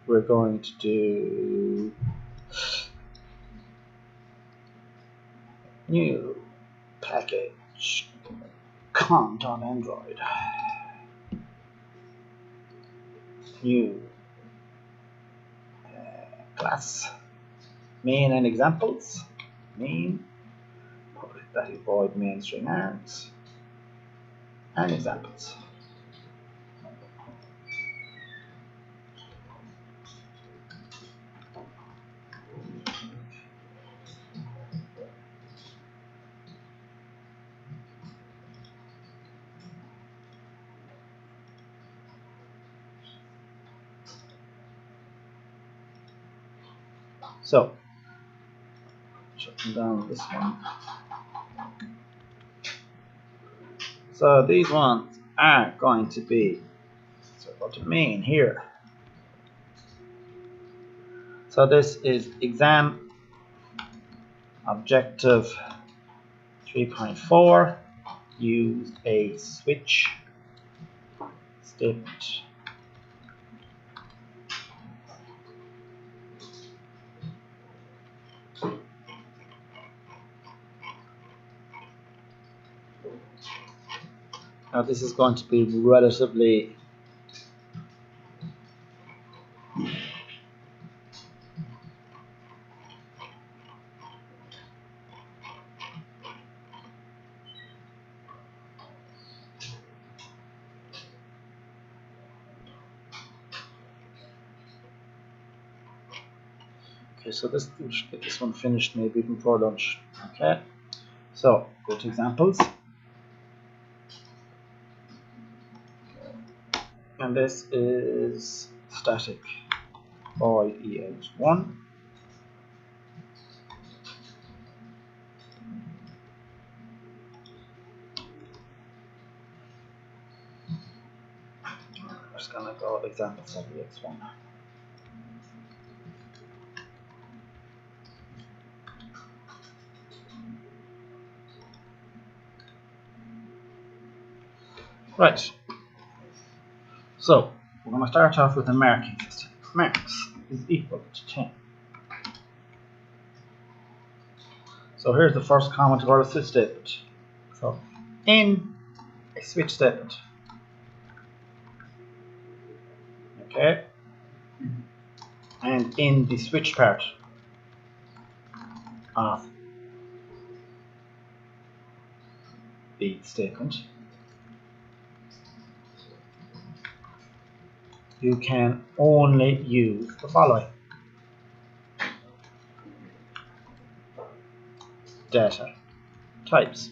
we're going to do new package cont on Android. New class main and examples. Main public static void main string args and examples. So, shutting down this one. So these ones are going to be, so go to main here. So this is exam objective 3.4. Use a switch statement. Now this is going to be relatively okay, so this we should get this one finished maybe before lunch. Okay. So go to examples. And this is static void ex1. I'm just gonna go examples of ex1. Right. So we're going to start off with a marking system. Marks is equal to 10. So here's the first comment about a switch statement. So in a switch statement, okay, and in the switch part of the statement, you can only use the following: data types.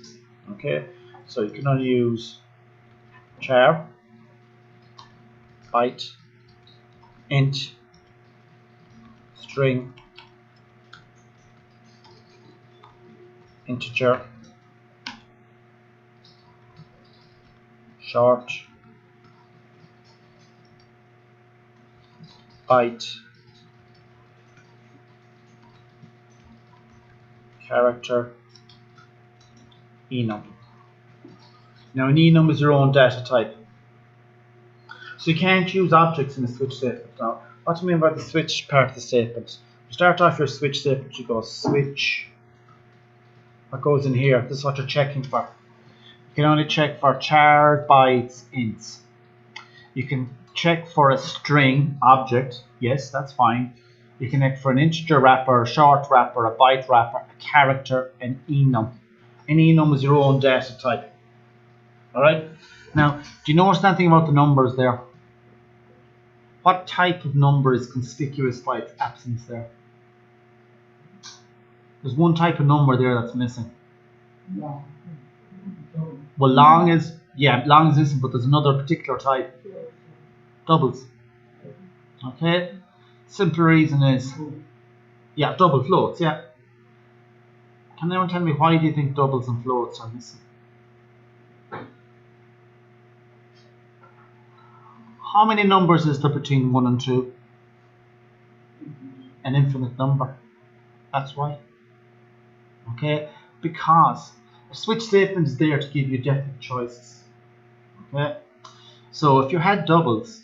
Okay, so you can only use char, byte, int, string, integer, short, byte, character, enum. Now an enum is your own data type. So you can't use objects in a switch statement. Now, what do you mean by the switch part of the statement? You start off your switch statement, you go switch. What goes in here? This is what you're checking for. You can only check for char, bytes, ints. You can check for a string object. Yes, that's fine. You can check for an integer wrapper, a short wrapper, a byte wrapper, a character, an enum. An enum is your own data type. Alright? Now, do you notice anything about the numbers there? What type of number is conspicuous by its absence there? There's one type of number there that's missing. Long. Well, long is isn't, but there's another particular type. Doubles. Okay? Simple reason is, yeah, double floats, yeah. Can anyone tell me why do you think doubles and floats are missing? How many numbers is there between 1 and 2? An infinite number. That's why. Okay? Because a switch statement is there to give you definite choices. Okay? So if you had doubles,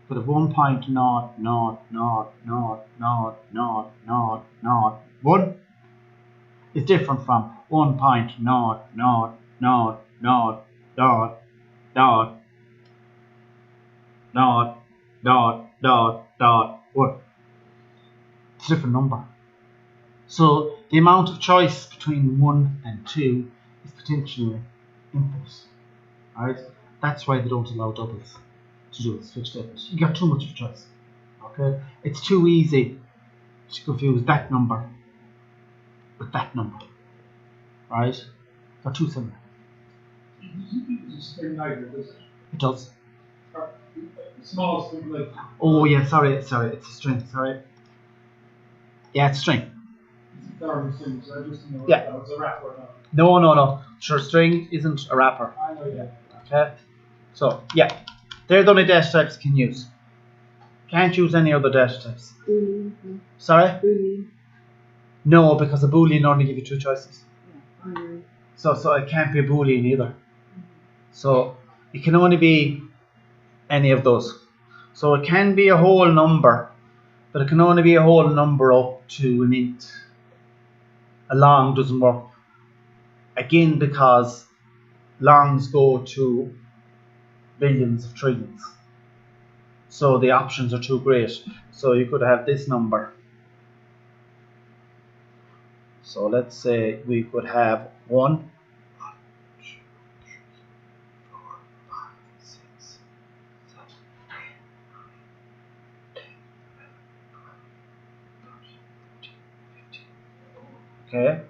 Could have 1.000000001 is different from 1.000000001. It's a different number. So the amount of choice between 1 and 2 is potentially infinite. Alright? That's why they don't allow doubles to do the switch statement. You got too much of a choice. Okay? It's too easy to confuse that number with that number. Right? They're too similar. It does. Small string, like. Oh yeah, sorry, it's a string, sorry. Yeah, it's a string. Yeah. It's a wrapper now. No. Sure, string isn't a wrapper. I know, yeah. Okay? So, yeah. They're the only data types you can use. Can't use any other data types. Boolean. Sorry? Boolean. No, because a Boolean only gives you two choices. Yeah. So it can't be a Boolean either. So it can only be any of those. So it can be a whole number, but it can only be a whole number up to an int. A long doesn't work. Again, because longs go to billions of trillions. So the options are too great. So you could have this number. So let's say we could have 1, 2, 3, 4, 5, 6, 7, 8, 9, 10, 11, 12, 13, 14, 15. Okay?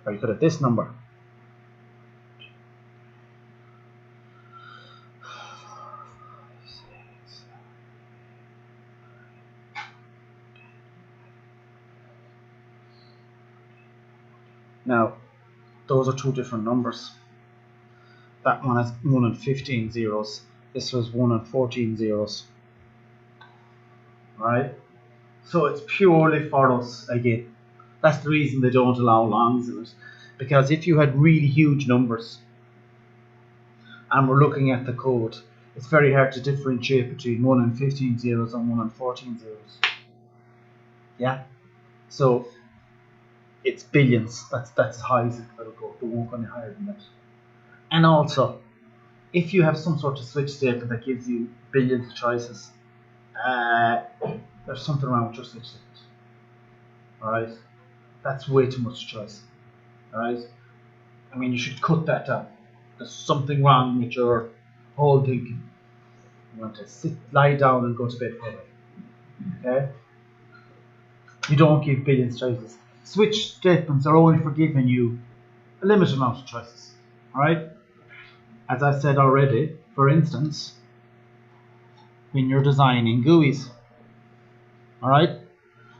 Or you could have this number. Now, those are two different numbers. That one has 1 and 15 zeros. This was 1 and 14 zeros. Right? So it's purely for us again. That's the reason they don't allow longs in it. Because if you had really huge numbers and we're looking at the code, it's very hard to differentiate between 1 and 15 zeros and 1 and 14 zeros. Yeah? So it's billions. That's as high as it'll go. It won't go any higher than that. And also, if you have some sort of switch statement that gives you billions of choices, there's something wrong with your switch statement. Alright? That's way too much choice. Alright? I mean, you should cut that down. There's something wrong with your whole thinking. You want to lie down and go to bed for it. Okay? You don't give billions of choices. Switch statements are only for giving you a limited amount of choices. Alright? As I've said already, for instance, when you're designing GUIs. Alright?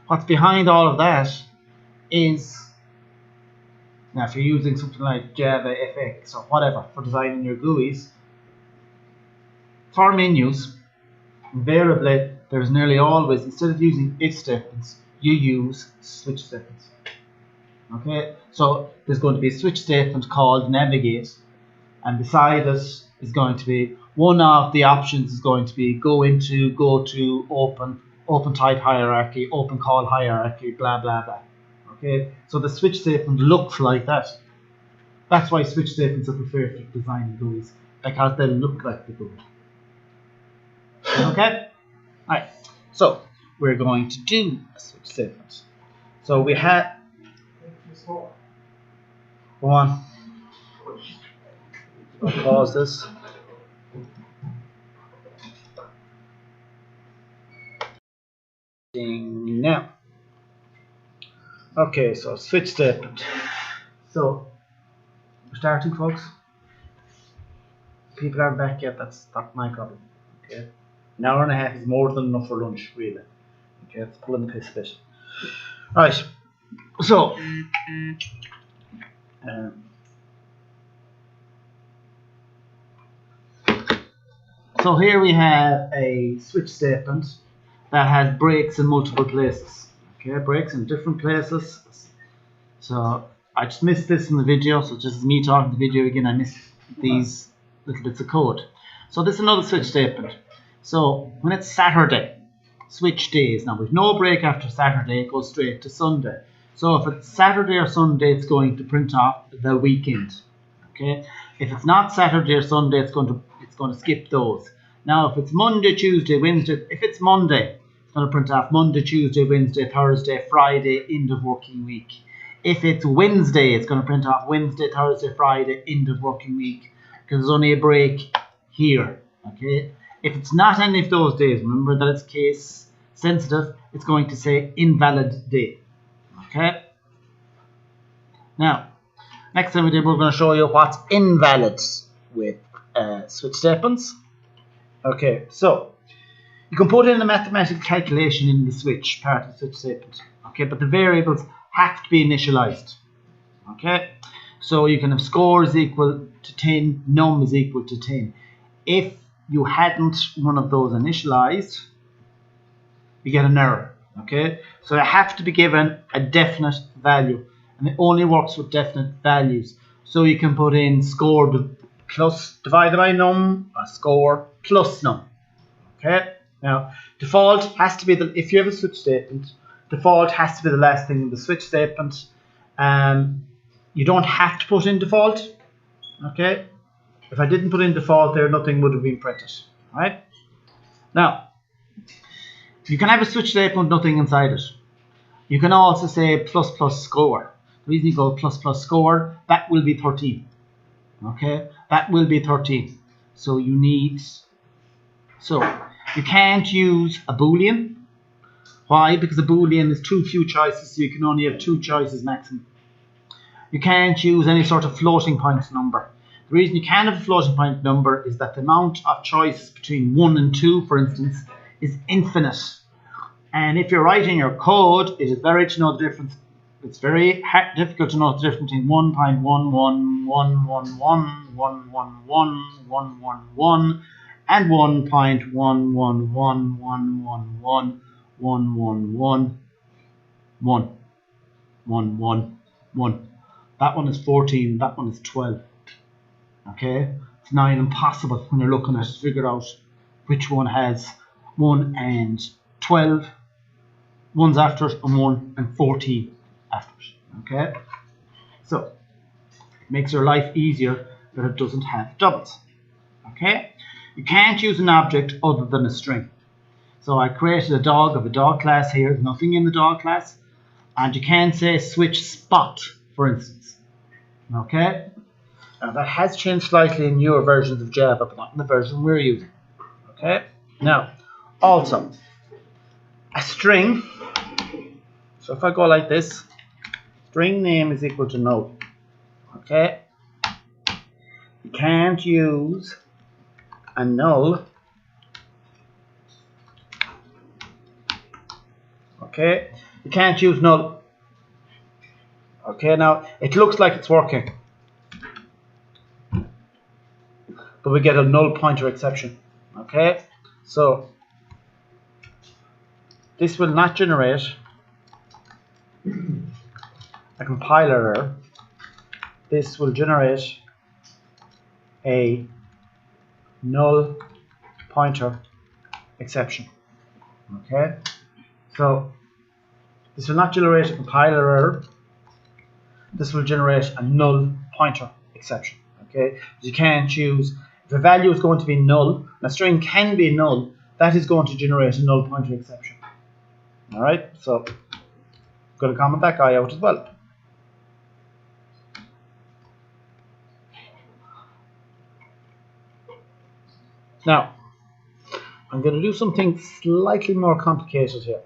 What's behind all of that is, now if you're using something like Java, FX or whatever for designing your GUIs, for menus, invariably there's nearly always, instead of using if statements, you use switch statements. Okay, so there's going to be a switch statement called navigate, and beside it is going to be one of the options is going to be go into, go to, open type hierarchy, open call hierarchy, blah blah blah. Okay, so the switch statement looks like that. That's why switch statements are preferred for designing GUIs, because they look like the GUI. Okay, alright. So we're going to do a switch statement. So we had. Go on. I'll pause this. Now. Okay, so switch statement. So we're starting, folks. People aren't back yet. That's not my problem. Okay. An hour and a half is more than enough for lunch, really. Okay, let's pull in the piss a bit. Right. So. So here we have a switch statement that has breaks in multiple places. Okay, breaks in different places. So I just missed this in the video, so just me talking the video again, I missed these little bits of code. So this is another switch statement. So when it's Saturday, switch days. Now with no break after Saturday, it goes straight to Sunday. So if it's Saturday or Sunday, it's going to print off the weekend. Okay. If it's not Saturday or Sunday, it's going to skip those. Now if it's Monday, Tuesday, Wednesday, if it's Monday, it's going to print off Monday, Tuesday, Wednesday, Thursday, Friday, end of working week. If it's Wednesday, it's going to print off Wednesday, Thursday, Friday, end of working week, because there's only a break here. Okay. If it's not any of those days, remember that it's case sensitive, it's going to say invalid day. Okay. Now, next time we're going to show you what's invalid with switch statements. Okay, so you can put in a mathematical calculation in the switch part of the switch statement. Okay, but the variables have to be initialized. Okay, so you can have score is equal to 10, num is equal to 10. If you hadn't one of those initialized, you get an error. Okay, so they have to be given a definite value, and it only works with definite values. So you can put in score plus divided by num, or score plus num. Okay, now default has to be if you have a switch statement, default has to be the last thing in the switch statement. You don't have to put in default. Okay, if I didn't put in default there, nothing would have been printed. Right? Now, you can have a switch statement with nothing inside it. You can also say plus plus score. The reason you go plus plus score, that will be 13. Okay, that will be 13. So you can't use a boolean. Why? Because a boolean is too few choices, so you can only have 2 choices maximum. You can't use any sort of floating point number. The reason you can't have a floating point number is that the amount of choices between 1 and 2, for instance, is infinite. And if you're writing your code, it is very to know the difference. It's very difficult to know the difference between 1.111111111 and 1.111111111. That one is 14, that one is 12. Okay? It's nigh impossible when you're looking at it to figure out which one has 1 and 12, one's after it, and 1 and 14 after it. Okay? So, it makes your life easier that it doesn't have doubles. Okay? You can't use an object other than a string. So I created a dog of a dog class here, nothing in the dog class, and you can say switch spot, for instance. Okay? Now that has changed slightly in newer versions of Java, but not in the version we're using. Okay? Now, also, a string, so if I go like this, string name is equal to null. Okay? You can't use a null. Okay? You can't use null. Okay, now it looks like it's working, but we get a null pointer exception. Okay? So this will not generate a compiler error. This will generate a null pointer exception. Okay? So this will not generate a compiler error. This will generate a null pointer exception. Okay? You can't choose, if a value is going to be null, and a string can be null, that is going to generate a null pointer exception. Alright, so I'm going to comment that guy out as well. Now, I'm going to do something slightly more complicated here.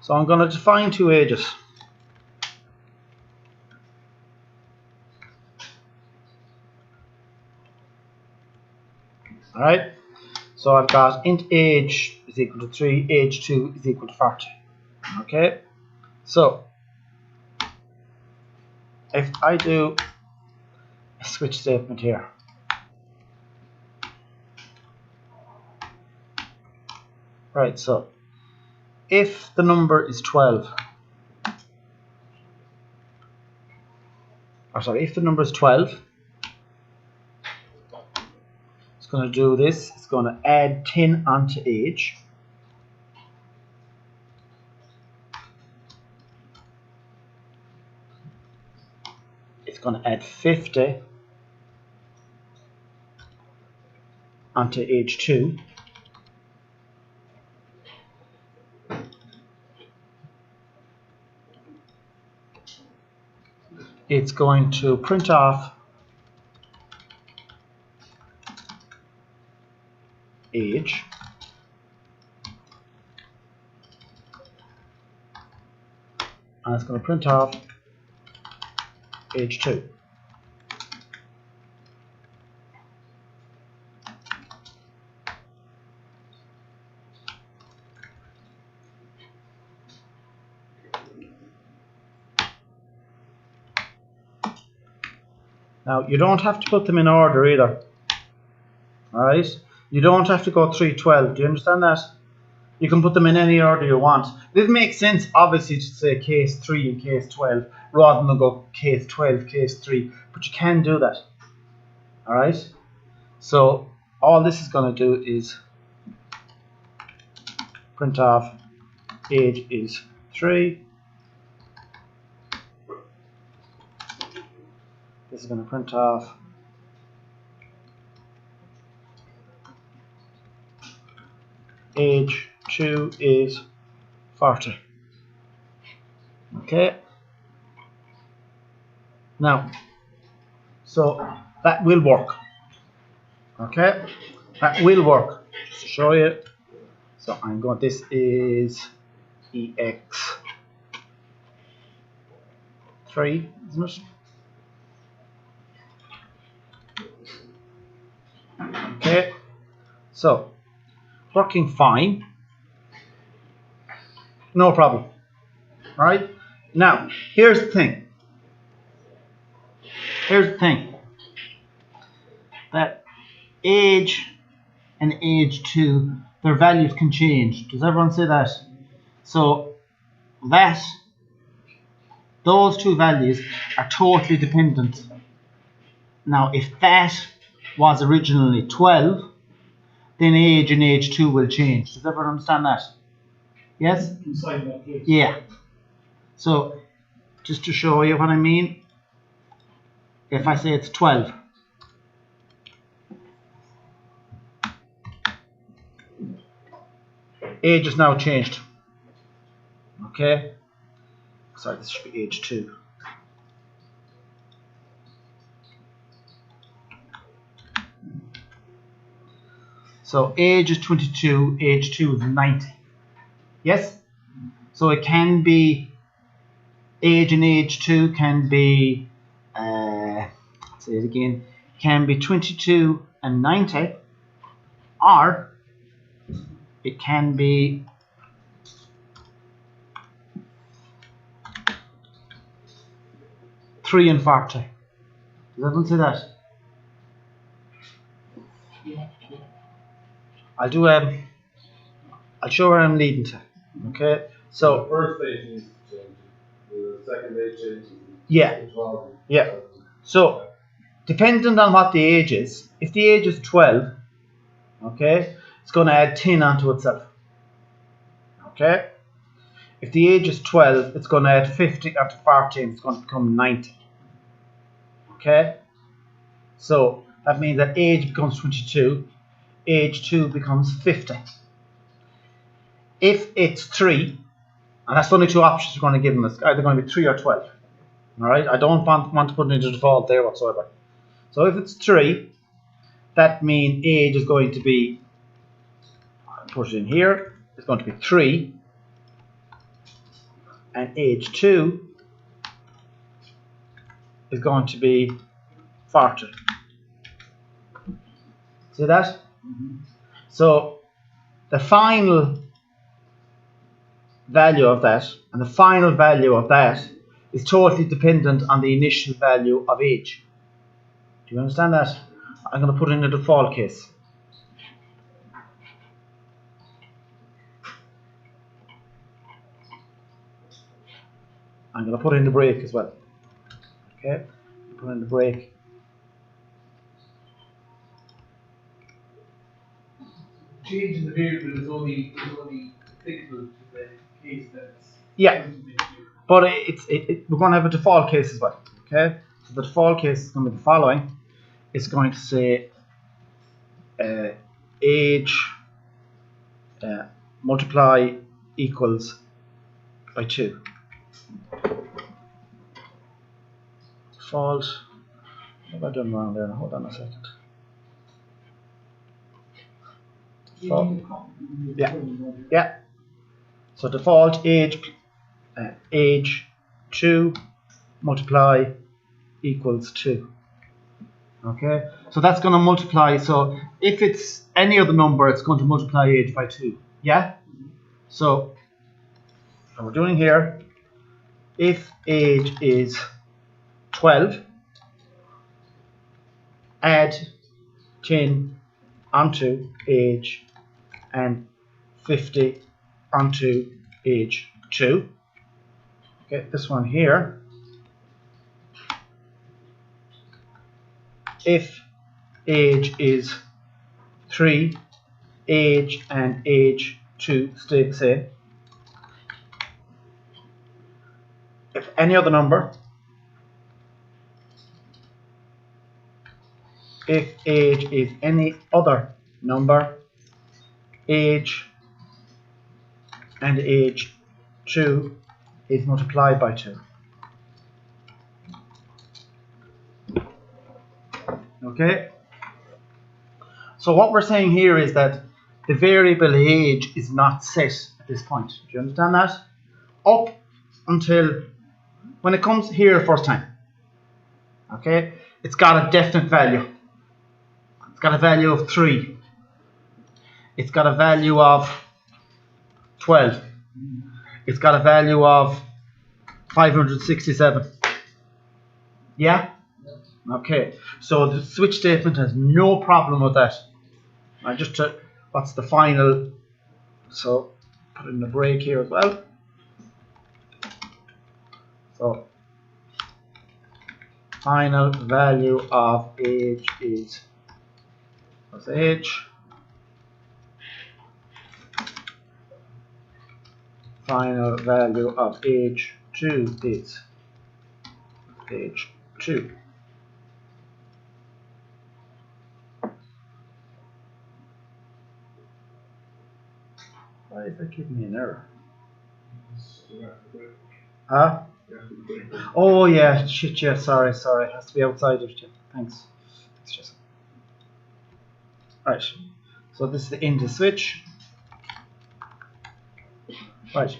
So I'm going to define 2 ages. Alright, so I've got int age is equal to 3, age 2 is equal to 40. Okay, so if I do a switch statement here, right, so if the number is 12, or sorry, if the number is 12, it's going to do this. It's going to add 10 onto age. It's going to add 50 onto age 2. It's going to print off age. And it's going to print off age 2. Now, you don't have to put them in order either. Alright? You don't have to go 312. Do you understand that? You can put them in any order you want. This makes sense, obviously, to say case 3 and case 12 rather than go case 12, case 3. But you can do that. Alright? So, all this is going to do is print off age is 3. This is going to print off age 2 is 40. Okay. Now, so that will work. Okay, that will work. Just to show you. So I'm going. This is EX3, isn't it? Okay. So working fine. No problem. All right. Now here's the thing. That age and age 2, their values can change. Does everyone see that? So those two values are totally dependent. Now, if that was originally 12, then age and age 2 will change. Does everyone understand that? Yes? Inside that case. Yeah. So, just to show you what I mean, if I say it's 12, age is now changed. Okay? Sorry, this should be age 2. So age is 22, age 2 is 90. Yes? So it can be, age and age 2 can be, say it again, can be 22 and 90, or it can be 3 and 40. Does everyone see that? I'll show where I'm leading to. Okay, so the first age needs to change. The second age changes. yeah, yeah. So depending on what the age is, if the age is 12, okay, it's going to add 10 onto itself. Okay, if the age is 12, it's going to add 50 onto 14. It's going to become 90. Okay, so that means that age becomes 22, age 2 becomes 50. If it's 3, and that's the only two options we're going to give them, it's either going to be 3 or 12. Alright, I don't want to put it into default there whatsoever. So if it's 3, that means age is going to be, I'll put it in here, it's going to be 3, and age 2 is going to be 40. See that? Mm-hmm. So the final value of that and the final value of that is totally dependent on the initial value of age. Do you understand that? I'm going to put in a default case. I'm going to put in the break as well. Okay, put in the break. Changing the variable is only applicable to the case that's. Yeah. But we're going to have a default case as well. Okay, so the default case is going to be the following. It's going to say age multiply equals by 2. Default. What have I done wrong there? Hold on a second. Default. Yeah. So default age 2 multiply equals 2. Okay, so that's going to multiply. So if it's any other number, it's going to multiply age by 2. Yeah. So what we're doing here, if age is 12, add 10 onto age and 50 onto age 2. Okay, this one here. If age is 3, age and age 2 stay the same. If any other number, if age is any other number, age and age 2 is multiplied by 2. Okay? So what we're saying here is that the variable age is not set at this point. Do you understand that? Up until when it comes here first time. Okay? It's got a definite value. It's got a value of 3. It's got a value of 12. It's got a value of 567. Yeah? Okay. So the switch statement has no problem with that. I just took what's the final. So put in a break here as well. So final value of age is what's age? Final value of age 2 is age 2. Why is that giving me an error? Huh? Oh yeah, shit, yeah, sorry. It has to be outside of it. Thanks. It's just right. So this is the into switch. Right.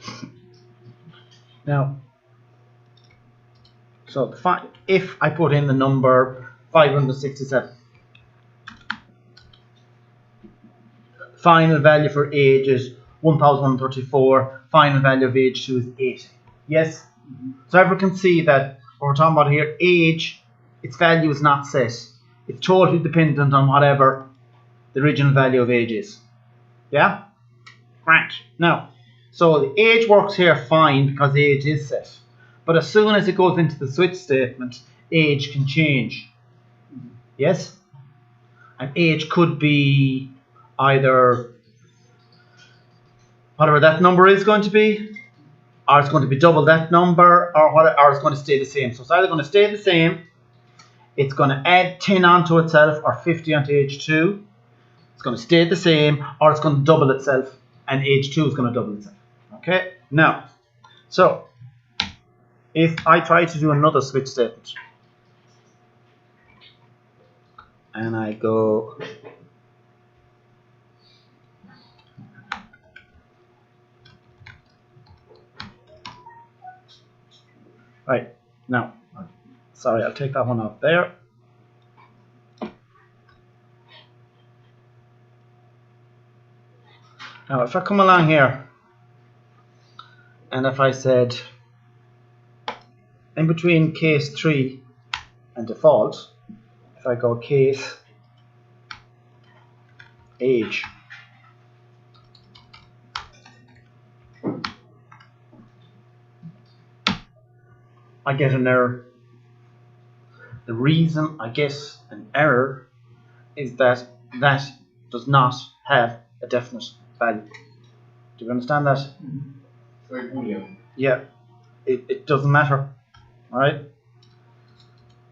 Now, so if I put in the number 567, final value for age is 1134, final value of age 2 is 8. Yes? So everyone can see that what we're talking about here, age, its value is not set. It's totally dependent on whatever the original value of age is. Yeah? Right. Now, so the age works here fine because age is set. But as soon as it goes into the switch statement, age can change. Yes? And age could be either whatever that number is going to be, or it's going to be double that number, or it's going to stay the same. So it's either going to stay the same, it's going to add 10 onto itself, or 50 onto age 2. It's going to stay the same, or it's going to double itself, and age 2 is going to double itself. Okay? Now, so if I try to do another switch statement, and I go right now, sorry, I'll take that one off there. Now, if I come along here, and if I said in between case 3 and default, if I go case age, I get an error. The reason I get an error is that that does not have a definite value. Do you understand that? Very Boolean. Yeah, it doesn't matter, right?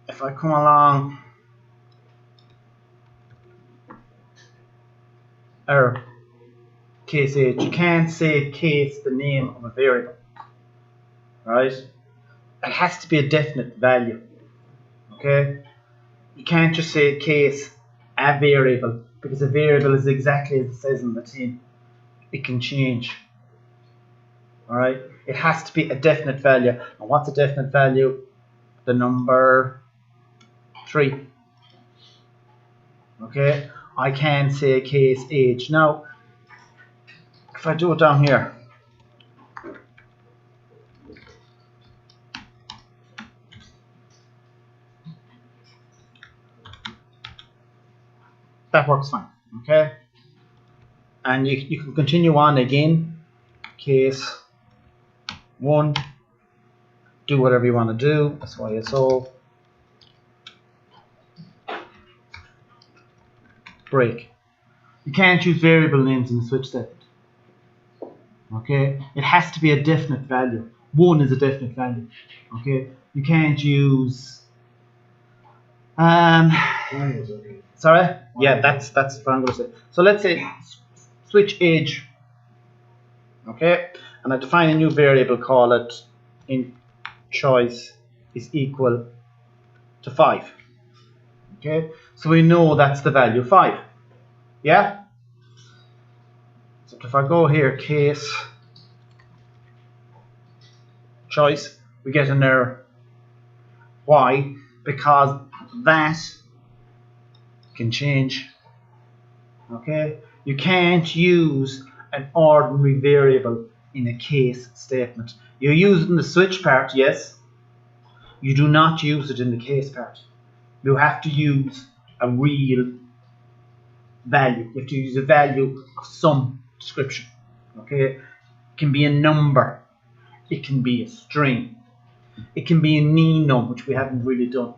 If I come along, error, case age, you can't say case the name of a variable, right? It has to be a definite value, okay? You can't just say case a variable, because a variable is exactly as it says in the tin. It can change, all right? It has to be a definite value. And what's a definite value? The number 3. Okay, I can say case age. Now, if I do it down here, that works fine. Okay, and you can continue on again. Case 1, do whatever you want to do. That's why it's all break. You can't use variable names in the switch statement. Okay, it has to be a definite value. 1 is a definite value. Okay, you can't use sorry? Yeah, that's what I'm going to say. So let's say switch age. Okay, and I define a new variable, call it in choice is equal to 5. Okay, so we know that's the value 5. Yeah? So if I go here, case choice, we get an error. Why? Because that can change. Okay, you can't use an ordinary variable in a case statement. You use it in the switch part, yes. You do not use it in the case part. You have to use a real value. You have to use a value of some description. Okay, it can be a number, it can be a string, it can be a enum, which we haven't really done,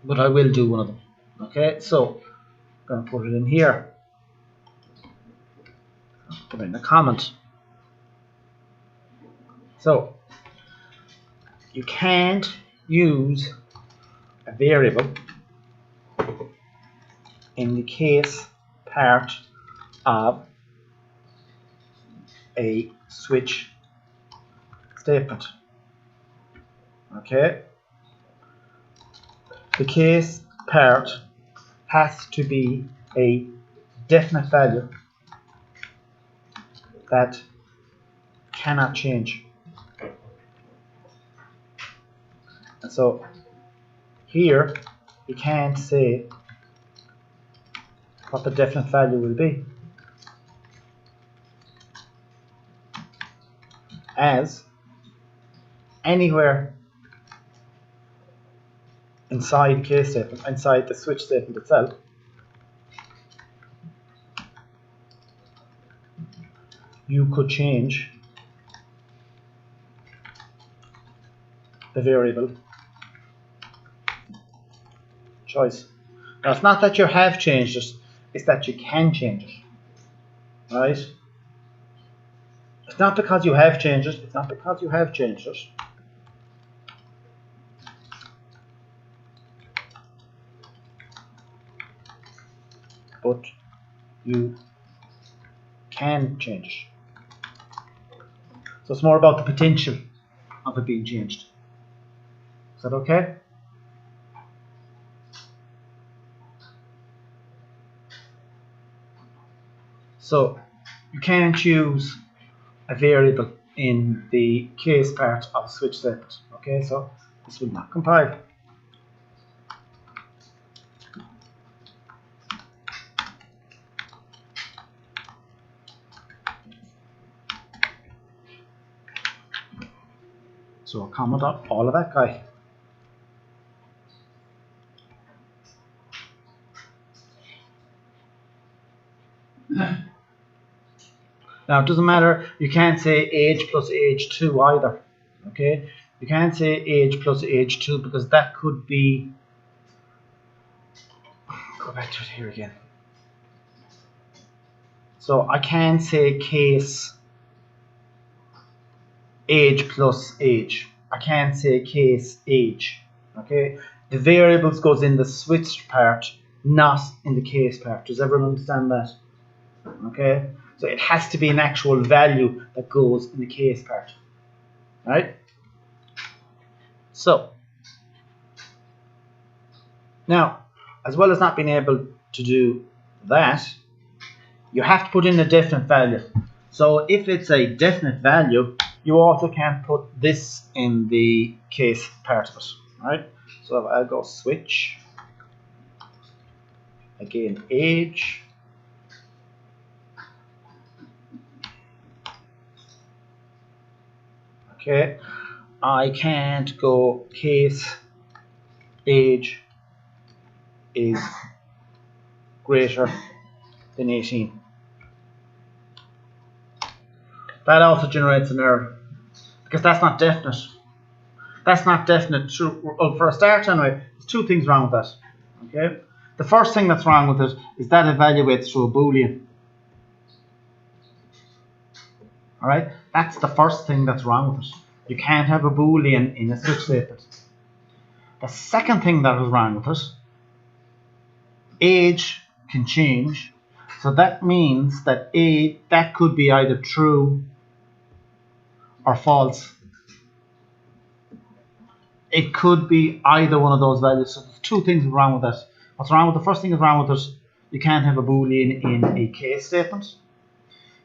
but I will do one of them. Okay, so I'm going to put it in here. Put in a comment. So you can't use a variable in the case part of a switch statement. Okay, the case part has to be a definite value that cannot change. And so here you can't say what the definite value will be, as anywhere inside the case statement, inside the switch statement itself, you could change the variable choice. Now it's not that you have changed it, it's that you can change it, right? It's not because you have changed it, it's not because you have changed it. But you can change it. So it's more about the potential of it being changed. Is that okay? So you can't use a variable in the case part of a switch statement. Okay, so this will not compile. So I'll comment on all of that guy. Now it doesn't matter, you can't say age plus age 2 either. Okay, you can't say age plus age 2 because that could be go back to it here again. So I can say case age plus age. I can say case age. Okay, the variables goes in the switched part, not in the case part. Does everyone understand that? Okay, so it has to be an actual value that goes in the case part, right? So now, as well as not being able to do that, you have to put in a definite value. So if it's a definite value, you also can put this in the case part of it, right? So I'll go switch, again age, okay, I can't go case age is greater than 18. That also generates an error because that's not definite. That's not definite. True. Well, for a start, anyway, there's two things wrong with that. Okay. The first thing that's wrong with it is that evaluates through a Boolean. All right. That's the first thing that's wrong with it. You can't have a Boolean in a switch statement. The second thing that is wrong with it, age can change. So that means that that could be either true or false. It could be either one of those values. So there's two things wrong with that. What's wrong with the first thing is wrong with it, you can't have a Boolean in a case statement.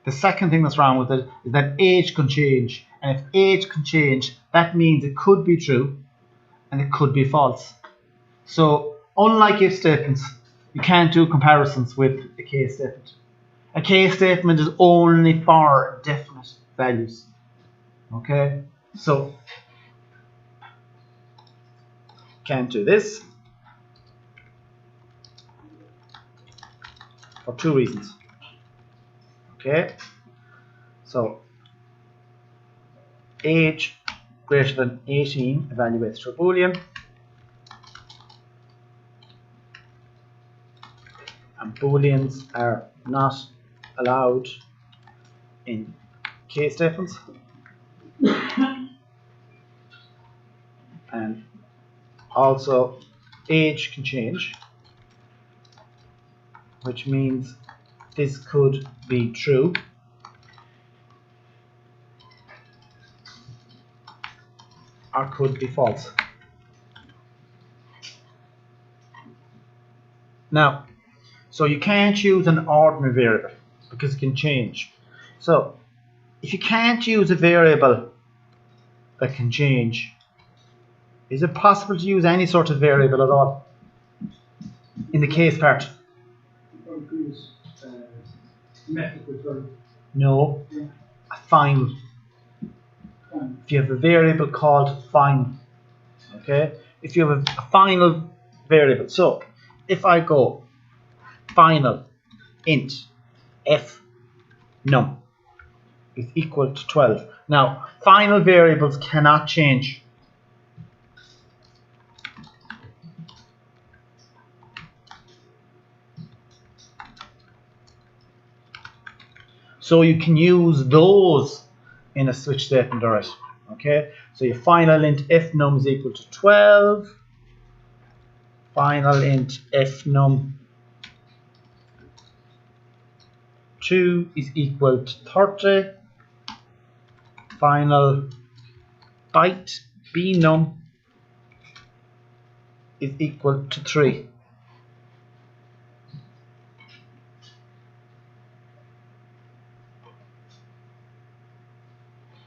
The second thing that's wrong with it is that age can change. And if age can change, that means it could be true and it could be false. So unlike if statements, you can't do comparisons with a case statement. A case statement is only for definite values. Okay, so can't do this for two reasons. Okay, so age greater than 18 evaluates to a Boolean, and Booleans are not allowed in case statements. And also age can change, which means this could be true or could be false. Now, so you can't use an ordinary variable because it can change. So if you can't use a variable that can change, is it possible to use any sort of variable at all in the case part? No. A final. If you have a variable called final, okay? If you have a final variable, so if I go final int f num is equal to 12. Now, final variables cannot change. So you can use those in a switch statement, alright? Okay, so your final int f num is equal to 12. Final int f num 2 is equal to 30. Final byte b num is equal to 3.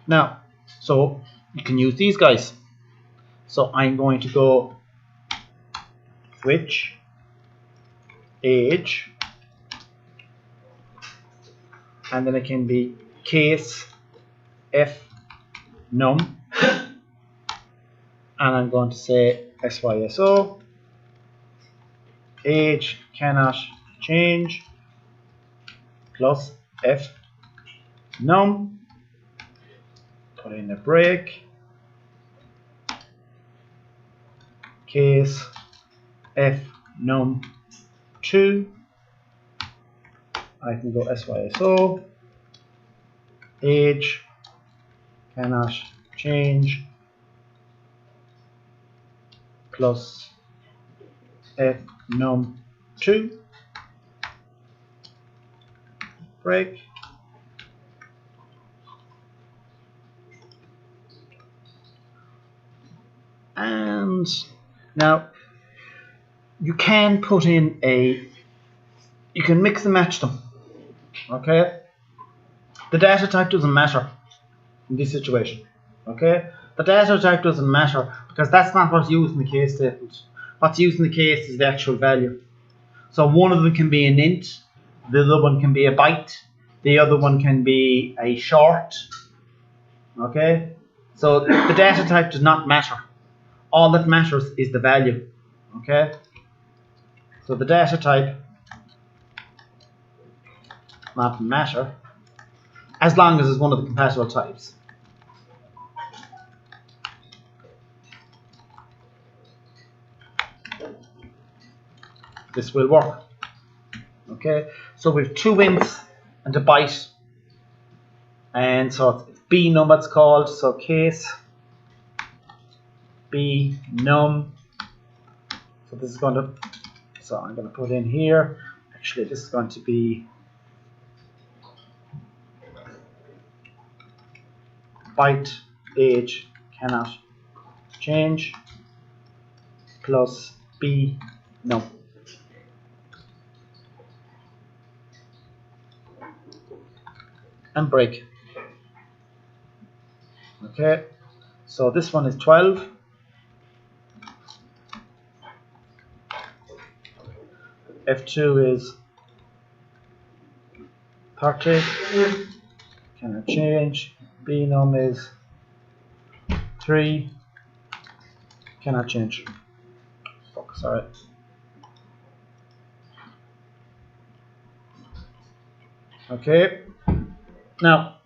Now, so you can use these guys. So I'm going to go which age, and then it can be case f num, and I'm going to say SYSO, age cannot change, plus f num, put in a break, case f num 2. I can go SYSO. Age cannot change plus F num 2. Break. And now you can put in you can mix and match them. Okay? The data type doesn't matter in this situation. Okay? The data type doesn't matter because that's not what's used in the case statement. What's used in the case is the actual value. So one of them can be an int, the other one can be a byte, the other one can be a short. Okay? So the data type does not matter. All that matters is the value. Okay? So the data type not matter as long as it's one of the compatible types. This will work. Okay, so we have 2 ints and a byte, and so it's b num it's called. So case b num. So this is going to. So I'm going to put in here. Actually, this is going to be byte age cannot change plus b num. And break. Okay, so this one is 12. F2 is 30. Cannot change. B num is 3. Cannot change. Fuck, sorry. Okay. Now,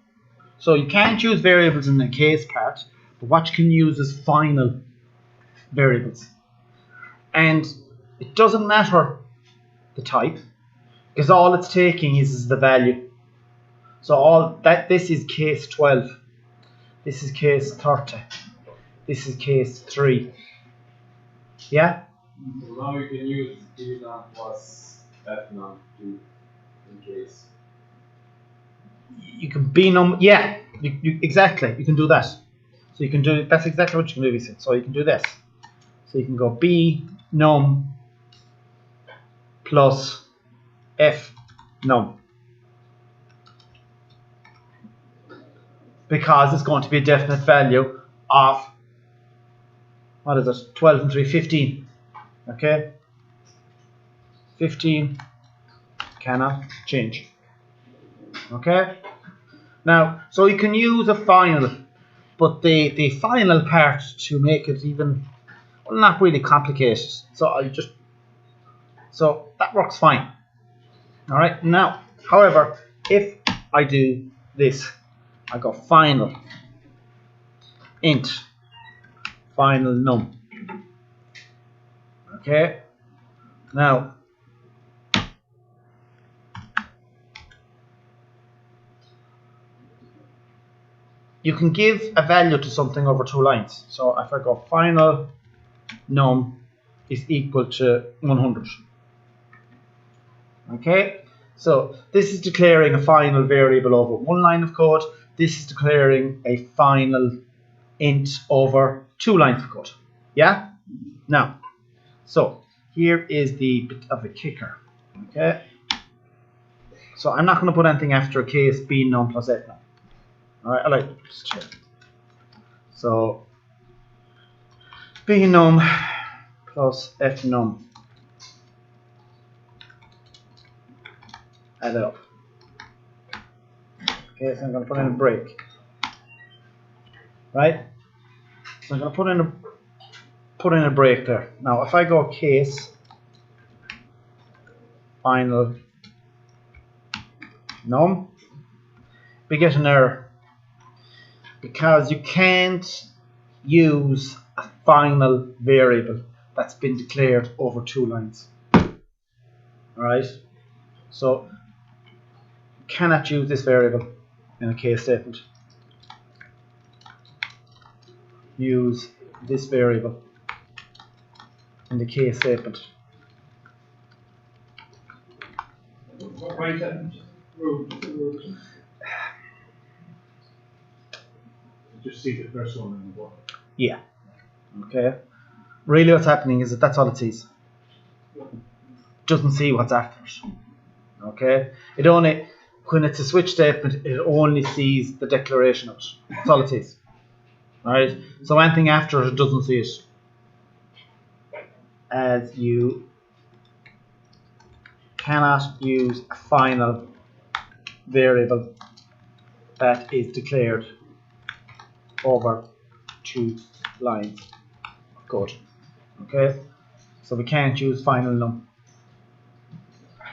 so you can't use variables in the case part, but what you can use is final variables. And it doesn't matter the type, because all it's taking is the value. So all that this is case 12. This is case 30. This is case 3. Yeah? So now you can use b num plus f num in case. You can b num, yeah, exactly. You can do that. So you can do, that's exactly what you can do. So you can do this. So you can go b num plus f num, because it's going to be a definite value of, what is it, 12 and 3, 15. Okay, 15 cannot change. Okay, now so you can use a final, but the final part to make it even, well, not really complicated. So that works fine. All right. Now, however, if I do this, I go final int final num. Okay. Now, you can give a value to something over 2 lines. So if I go final num is equal to 100. Okay, so this is declaring a final variable over 1 line of code. This is declaring a final int over 2 lines of code. Yeah? Now, so here is the bit of a kicker. Okay, so I'm not going to put anything after case b num plus f num. Alright, I like this check. So b num plus f num. Add it up. Okay, so I'm going to put in a break. Right? So I'm going to put in a break there. Now, if I go case final num, we get an error because you can't use a final variable that's been declared over 2 lines. Alright? So you cannot use this variable in a case statement. Use this variable in the case statement. Why is that rule? Just see the first one in the book. Yeah. Okay. Really what's happening is that that's all it sees. Doesn't see what's after it. Okay? It only, when it's a switch statement, it only sees the declaration of it. That's all it sees. Alright? So anything after it doesn't see it. As you cannot use a final variable that is declared over 2 lines of code. Okay? So we can't use final num.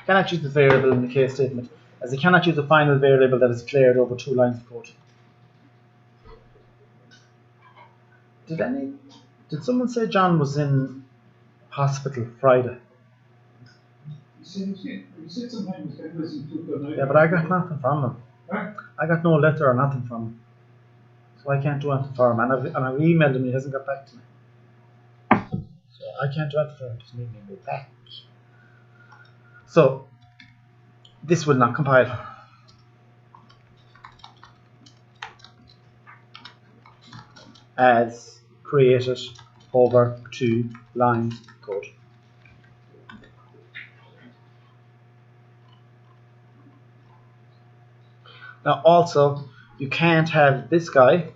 Cannot use the variable in the case statement, as we cannot use a final variable that is declared over 2 lines of code. Did someone say John was in hospital Friday? You said sometimes I listen to the night. Yeah, but I got nothing from him. Huh? I got no letter or nothing from him. So I can't do anything for him. And I've emailed him, he hasn't got back to me. So I can't do anything for him, just need me to go back. So this will not compile. As created over 2 lines of code. Now also, you can't have this guy,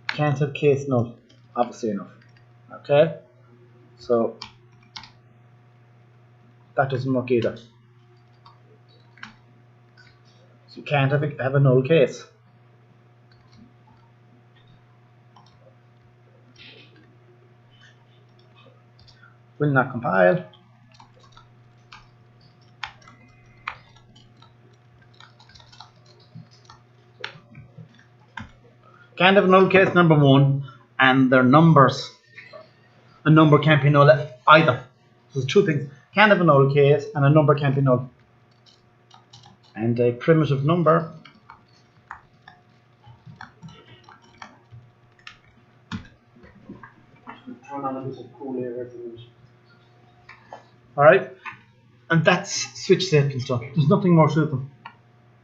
can't have case null, obviously enough. Okay? So that doesn't work either. So you can't have a null case. Will not compile. Can't have a null case number 1, and their numbers. A number can't be null either. So there's 2 things. Can't have a null case, and a number can't be null. And a primitive number turn on a bit of cool air. Alright? And that's switch statement stuff. There's nothing more to them.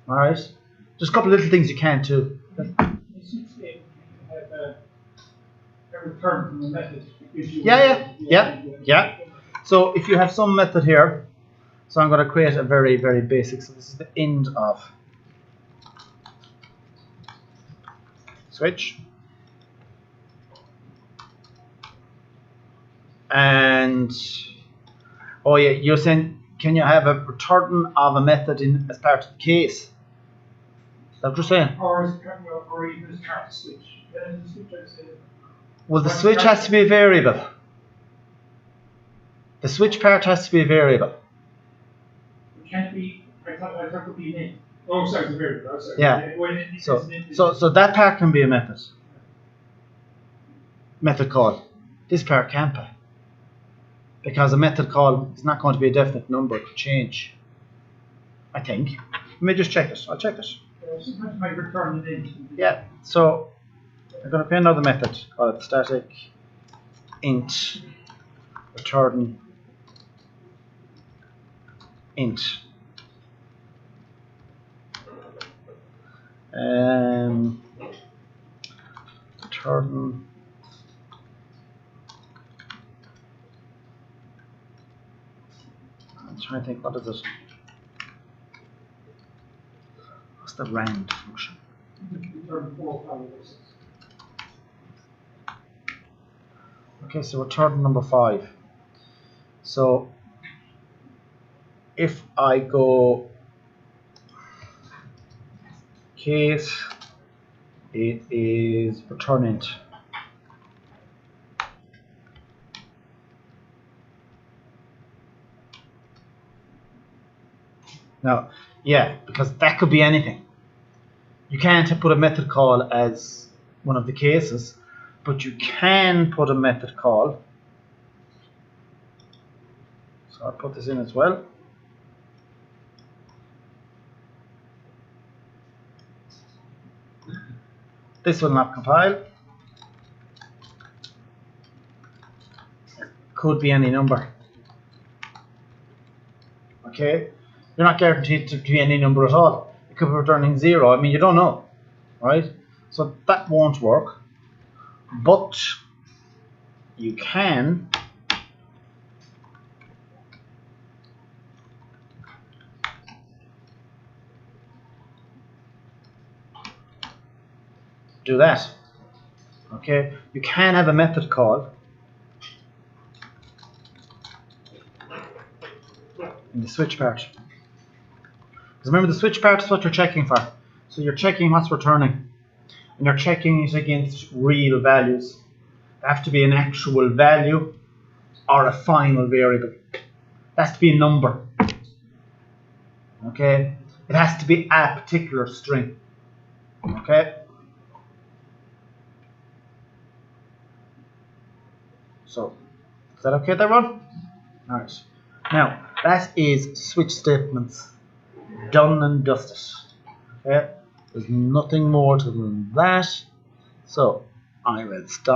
Alright? There's a couple of little things you can't do. Have a return from the method. Yeah. So if you have some method here, so I'm going to create a very, very basic. So this is the end of switch. And oh yeah, you're saying, can you have a return of a method in as part of the case? Is that what you're saying? Or even as part of switch. Well, the switch has to be a variable. The switch part has to be a variable. It can't be. I thought it would be an int. Oh, sorry, it's a variable. Oh, sorry. Yeah. So that part can be a method. Method call. This part can't be. Because a method call is not going to be a definite number, it could change. I think. Let me just check it. I'll check it. Sometimes I return an int. Yeah. So I'm going to create another method. Call it static int return int. Return I'm trying to think, what is it? What's the rand function? Return 4 values. Okay, so return number 5. So if I go case, it is return int. Now, yeah, because that could be anything. You can't put a method call as one of the cases, but you can put a method call. So So I'll put this in as well. This will not compile. Could be any number. Okay, you're not guaranteed to be any number at all. It could be returning 0. I mean, you don't know, right? So that won't work. But you can do that. Okay, you can have a method call in the switch part. Because remember, the switch part is what you're checking for. So you're checking what's returning, and you're checking it against real values. It has to be an actual value or a final variable. It has to be a number. Okay, it has to be a particular string. Okay. So, is that okay there, Ron? Alright. Now, that is switch statements done and dusted. Okay? There's nothing more to than that. So, I will stop.